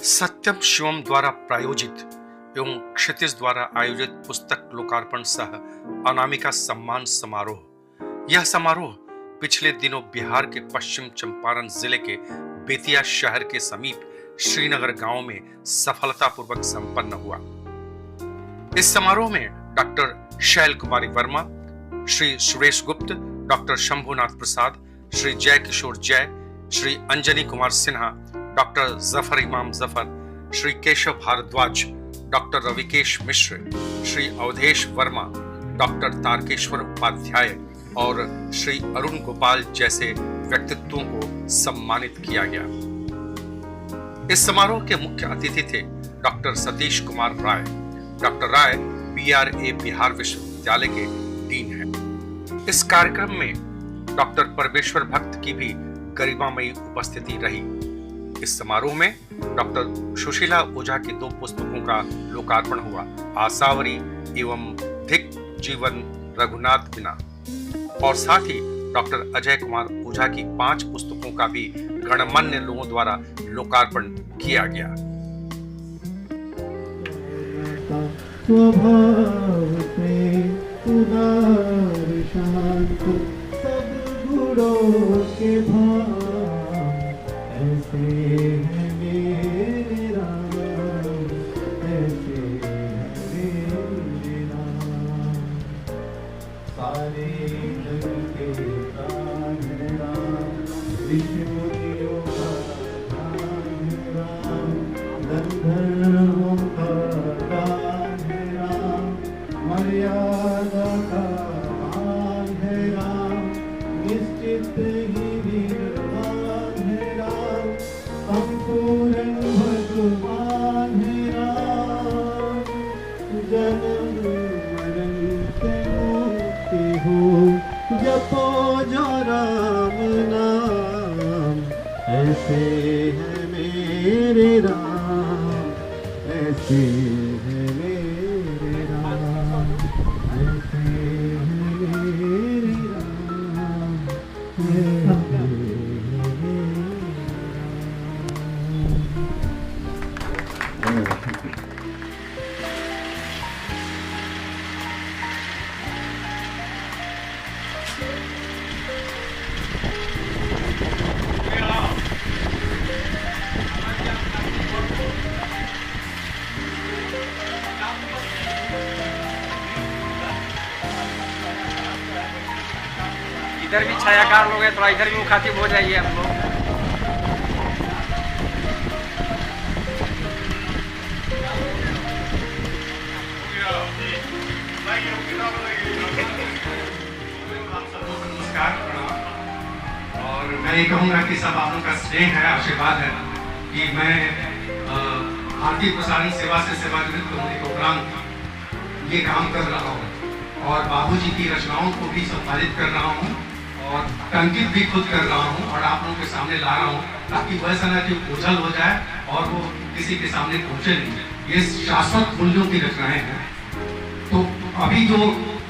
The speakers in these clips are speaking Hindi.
सत्यम शिवम द्वारा प्रायोजित एवं क्षितिज द्वारा आयोजित पुस्तक लोकार्पण सह अनामिका सम्मान समारोह। यह समारोह पिछले दिनों बिहार के पश्चिम चंपारण जिले के बेतिया शहर के समीप श्रीनगर गांव में सफलतापूर्वक संपन्न हुआ। इस समारोह में डॉक्टर शैल कुमारी वर्मा, श्री सुरेश गुप्त, डॉक्टर शंभुनाथ प्रसाद, श्री जय किशोर जय, श्री अंजनी कुमार सिन्हा, डॉक्टर जफर इमाम जफर, श्री केशव भारद्वाज, डॉक्टर रविकेश मिश्र, श्री अवधेश वर्मा, डॉक्टर तारकेश्वर उपाध्याय और श्री अरुण गोपाल जैसे व्यक्तित्वों को सम्मानित किया गया। इस समारोह के मुख्य अतिथि थे डॉक्टर सतीश कुमार राय। डॉक्टर राय BRA बिहार विश्वविद्यालय के डीन हैं। इस कार्यक्रम में डॉक्टर परमेश्वर भक्त की भी गरिमामयी उपस्थिति रही। इस समारोह में डॉक्टर सुशीला ओझा की 2 पुस्तकों का लोकार्पण हुआ, आसावरी एवं धिक जीवन रघुनाथ बिना, और साथ ही डॉक्टर अजय कुमार ओझा की 5 पुस्तकों का भी गणमान्य लोगों द्वारा लोकार्पण किया गया। स्वभाव से उदार शांत सब गुणों के भाव ऐसे हैं मेरे राम, ऐसे हैं मेरे राम। सारे जग के प्राण है राम, विष्णुओं का प्राण है राम, गंधर्वों का दान है राम, मर्यादा का मान है राम, निश्चित ही निर्वाण है राम, संपूर्ण भगवान है राम। जन्म मरण से मुक्ति हो, जपो जो राम नाम, ऐसे है मेरे राम, ऐसे है मेरे राम, ऐसे है मेरे राम, ऐसे है इधर भी छायाकार लोग हैं, थोड़ा इधर भी मुखातिब हो जाइए हम लोग। नमस्कार, प्रणाम। और मैं ये कहूँगा कि सब आप लोगों का स्नेह है, आशीर्वाद है कि मैं भारतीय प्रसारण सेवा से सेवानिवृत्त होने के उपरांत ये काम कर रहा हूँ और बाबूजी की रचनाओं को भी संपादित कर रहा हूँ और टंकित भी खुद कर रहा हूँ और आप लोगों के सामने ला रहा हूँ, ताकि वैसा ना कि ओझल हो जाए और वो किसी के सामने पहुँचे नहीं। ये शाश्वत मूल्यों की रचनाएं हैं। तो अभी जो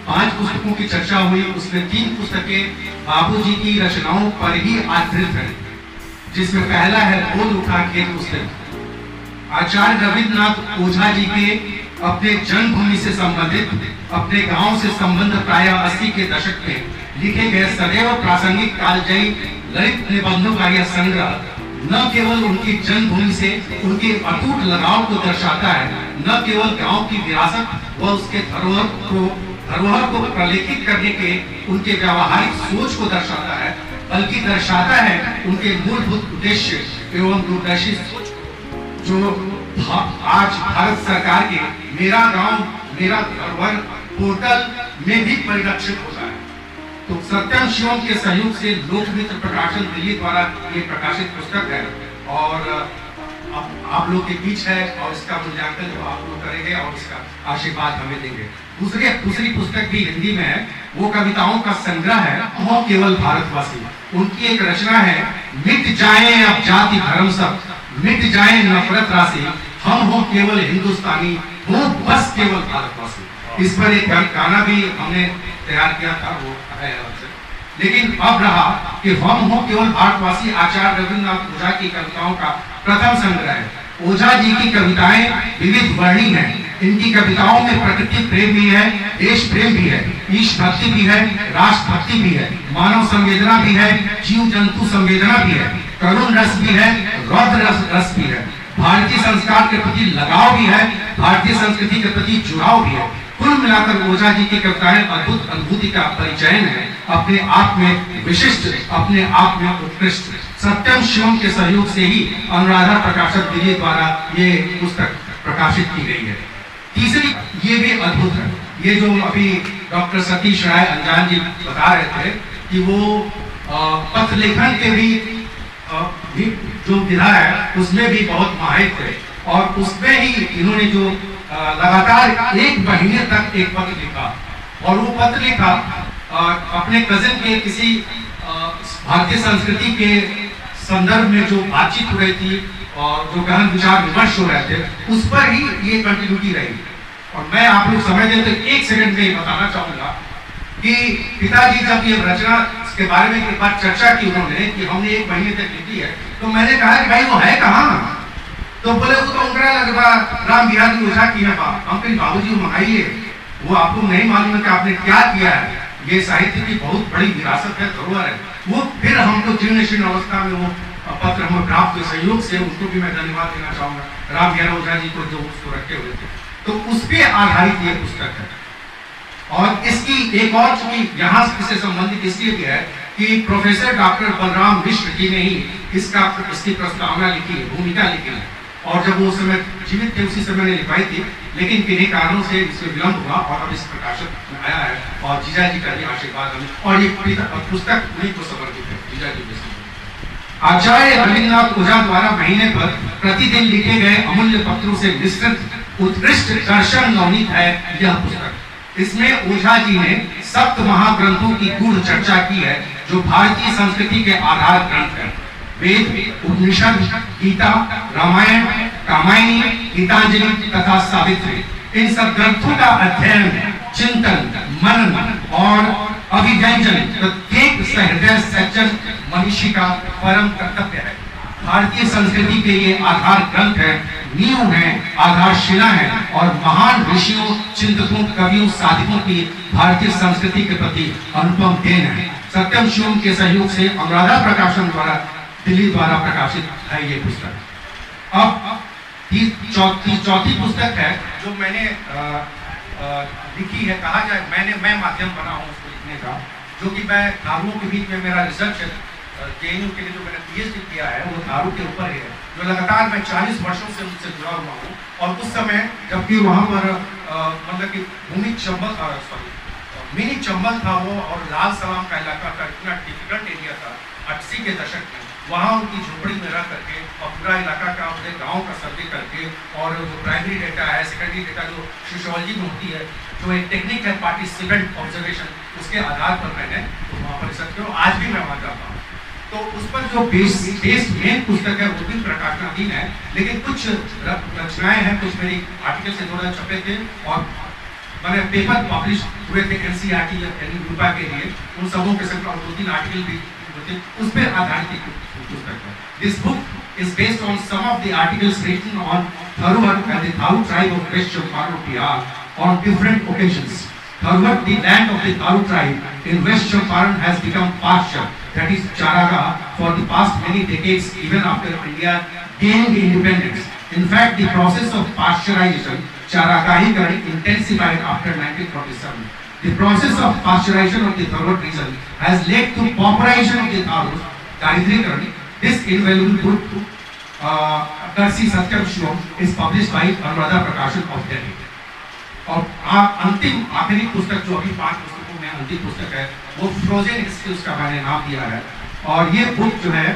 5 पुस्तकों की चर्चा हुई, उसमें 3 पुस्तकें बाबूजी की रचनाओं पर ही आधारित है, जिसमें पहला है बोल उठा खेत पुस्तक। आचार्य रविन्द्रनाथ ओझा जी के अपने जन्मभूमि से संबंधित, अपने गांव से संबंध प्राय 80 के दशक में लिखे गए सदैव प्रासंगिक कालजयी ललित निबंधों का यह संग्रह न केवल उनकी जन्मभूमि से उनके अटूट लगाव को दर्शाता है, न केवल गांव की विरासत व उसके धरोहर को प्रलेखित करने के उनके व्यावहारिक सोच को दर्शाता है, बल्कि दर्शाता है उनके मूलभूत उद्देश्य एवं दूरदर्शी सोच को, जो आज भारत सरकार के मेरा गांव मेरा धरोहर पोर्टल में भी परिलक्षित होता है। तो सत्यम शिवम के सहयोग से लोकमित्र प्रकाशन दिल्ली द्वारा ये प्रकाशित पुस्तक है और आप लोग के बीच है और इसका मूल्यांकन जो आप लोग करेंगे और इसका आशीर्वाद हमें देंगे। दूसरी पुस्तक भी हिंदी में है, वो कविताओं का संग्रह है, वो केवल भारतवासी। उनकी एक रचना है, मिट जाए अब जाति धर्म सब, मिट जाए नफरत राशि, हम हो केवल हिंदुस्तानी, हो बस केवल भारतवासी। इस पर एक गाना भी हमने तैयार किया था, वो है। लेकिन अब रहा कि हम हो केवल भारतवासी आचार्य रविन्द्रनाथ ओझा की कविताओं का प्रथम संग्रह है। ओझा जी की कविताएं विविध वर्णी हैं। इनकी कविताओं में प्रकृति प्रेम भी है, देश प्रेम भी है, ईश भक्ति भी है, राष्ट्र भक्ति भी है, मानव संवेदना भी है, जीव जंतु संवेदना भी है, करुण रस भी है, रौद्र रस भी है, भारतीय संस्कार के प्रति लगाव भी है, भारतीय संस्कृति के प्रति जुड़ाव भी है। कुल मिलाकर ओझा जी की कविताएं अद्भुत अनुभूति का परिचयन है, अपने आप में विशिष्ट, अपने आप में उत्कृष्ट। सत्यम शिवम के सहयोग से ही अनुराधा प्रकाशक दिल्ली द्वारा ये पुस्तक प्रकाशित की गई है। तीसरी, ये भी अद्भुत है, ये जो अभी डॉक्टर सतीश राय अंजान जी बता रहे थे कि वो पत्र लेखन के भी जो विधा है उसमें भी बहुत माहिर थे, और उसमें ही इन्होंने जो लगातार 1 महीने तक एक पत्र लिखा, और वो पत्र लिखा अपने कजिन के किसी भारतीय संस्कृति के संदर्भ में जो बातचीत हो रही थी और जो गहन विचार विमर्श हो रहे थे, उस पर ही ये कंटिन्यूटी रही। और मैं आप लोग समझ दें तो 1 सेकंड में ये बताना चाहूंगा कि पिताजी जब ये रचना के बारे में एक बार चर्चा की उन्होंने कि हमने 1 महीने तक लिखी है, तो मैंने कहा कि भाई वो है कहाँ? तो बोले वो तो उनका लगभग राम बिहार की ओझा की है बात। हम कहीं बाबूजी मंगाइए, वो आपको नहीं मालूम है कि आपने क्या किया है, ये साहित्य की बहुत बड़ी विरासत है, धरोहर है। वो फिर हमको जीर्ण शीर्ण अवस्था में वो पत्र हम प्राप्त के सहयोग से, उनको भी मैं धन्यवाद देना चाहूंगा, राम बिहार ओझा जी को जो उसको रखे हुए थे। तो उस पर आधारित ये पुस्तक है। और इसकी एक और चूंकि यहाँ से संबंधित इसलिए भी है कि प्रोफेसर डॉक्टर बलराम मिश्र जी ने ही इसकी प्रस्तावना लिखी है, भूमिका लिखी है, और जब वो समय जीवित थे उसी समय ने लिखवाई थी, लेकिन किन्हीं कारणों से इसमें विलंब हुआ और अब इस प्रकाशक में आया है, और जीजा जी का भी आशीर्वाद हमें, और ये पुस्तक उन्हीं को समर्पित है, जीजा जी के। आचार्य रविन्द्रनाथ ओझा द्वारा महीने पर प्रतिदिन लिखे गए अमूल्य पत्रों से मिश्रित उत्कृष्ट दर्शन नवनीत है यह पुस्तक। इसमें ओझा जी ने सप्त महाग्रंथों की गूढ़ चर्चा की है, जो भारतीय संस्कृति के आधार ग्रंथ है। वेद, उपनिषद, गीता, रामायण, कामायनी, गीतांजलि तथा सावित्री, इन सब ग्रंथों का अध्ययन, चिंतन, मनन और अभिव्यंजन प्रत्येक सहृदय सज्जन मनुष्य का परम कर्तव्य है। भारतीय संस्कृति के ये आधार ग्रंथ है, नींव है, आधारशिला है, और महान ऋषियों, चिंतकों, कवियों, साधकों की भारतीय संस्कृति के प्रति अनुपम देन है। सत्यम शिवम के सहयोग से अनुराधा प्रकाशन द्वारा दिल्ली द्वारा प्रकाशित है ये पुस्तक। अब चौथी पुस्तक है जो मैंने लिखी है, कहा जाए मैं माध्यम बना हूँ उसको लिखने का, जो कि मैं धारुओं के बीच में मेरा रिसर्च है, जेएनयू के लिए जो मैंने पीएचडी किया है वो धारू के ऊपर है, जो लगातार मैं 40 वर्षों से उससे जुड़ा हुआ हूँ। और उस समय जबकि वहाँ पर मतलब कि मिनी चंबल था वो, और लाल सलाम का इलाका था, इतना डिफिकल्ट एरिया था 80 के दशक में। वहाँ उनकी झोपड़ी में रह करके और पूरा इलाका का अपने गांव का सर्वे करके, और जो प्राइमरी डेटा है, सेकेंडरी डेटा जो सोशियोलॉजी में होती है, जो एक टेक्निक है पार्टिसिपेंट ऑब्जर्वेशन, उसके आधार पर मैंने तो वहाँ पर रिसर्च किया, आज भी मैं वहाँ जाता हूँ। तो उस पर जो बेस मेन पुस्तक है वो भी प्रकाशनाधीन है, लेकिन कुछ रचनाएं हैं, कुछ मेरी आर्टिकल से थोड़ा छपे थे और मैंने पेपर पब्लिश हुए थे एनसीईआरटी या रूपा के लिए, उन सबों के संग 2-3 आर्टिकल भी होते, उस पर आधारित पुस्तक है। This book is based on some of the articles written on Tharuhat and the Tharu tribe of West Champaran, Bihar on different occasions. Tharuhat, the land of the Tharu tribe in West Champaran, has become pasture, that is Charaga, for the past many decades, even after India gained independence. In fact, the process of pasteurization, Charagahikaran, intensified after 1947. The process of pasteurization of the Tharuhat region has led to pauperization of the Tharus, Daridrikaran. This invaluable book, Darsi Satyam Shivam, is published by Anuradha Prakashan of Delhi. और अंतिम आखिरी पुस्तक जो अभी 5 पुस्तकों में अंतिम पुस्तक है, वो फ्रोजन एक्सक्यूज का मैंने नाम दिया है। और ये बुक जो है,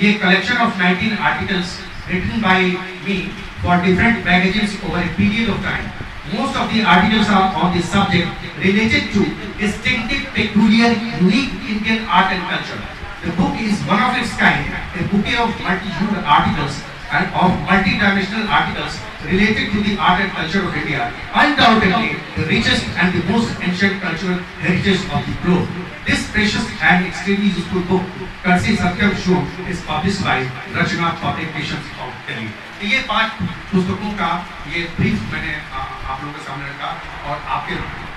ये collection of 19 articles written by me for different magazines over a period of time. Most of the articles are on the subject related to distinctive, peculiar, unique Indian art and culture. The book is one of its kind, a bouquet of multi-hued articles and of multi-dimensional articles related to the art and culture of India, undoubtedly the richest and the most ancient cultural heritage of the globe. This precious and extremely useful book, courtesy Satyam Show, is published by Rachna Publications of Delhi. तो ये 5 पुस्तकों का ये ब्रीफ मैंने आप लोगों के सामने रखा और आपके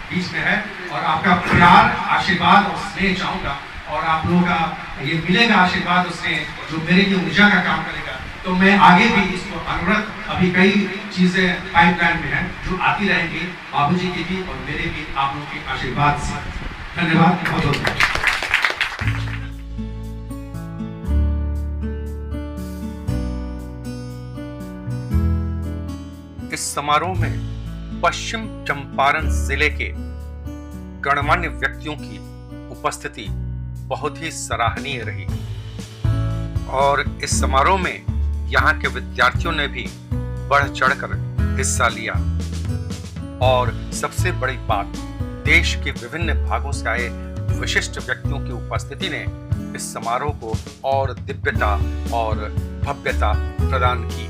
बीच में है, और आपका प्यार, आशीर्वाद और स्नेह चाहूँगा, और आप लोगों का ये मिलेगा आशीर्वाद और स्नेह जो मेरे लिए ऊर्जा का काम करेगा। तो मैं आगे भी इसको अनुरत, अभी कई चीज़ें पाइपलाइन में हैं जो आती रहेंगी, बाबूजी की भी और मेरे भी आप लोगों के आशीर्वाद से। धन्यवाद, बहुत बहुत धन्यवाद। इस समारोह में पश्चिम चंपारण जिले के गणमान्य व्यक्तियों की उपस्थिति बहुत ही सराहनीय रही, और इस समारोह में यहाँ के विद्यार्थियों ने भी बढ़ चढ़कर हिस्सा लिया। और सबसे बड़ी बात, देश के विभिन्न भागों से आए विशिष्ट व्यक्तियों की उपस्थिति ने इस समारोह को और दिव्यता और भव्यता प्रदान की।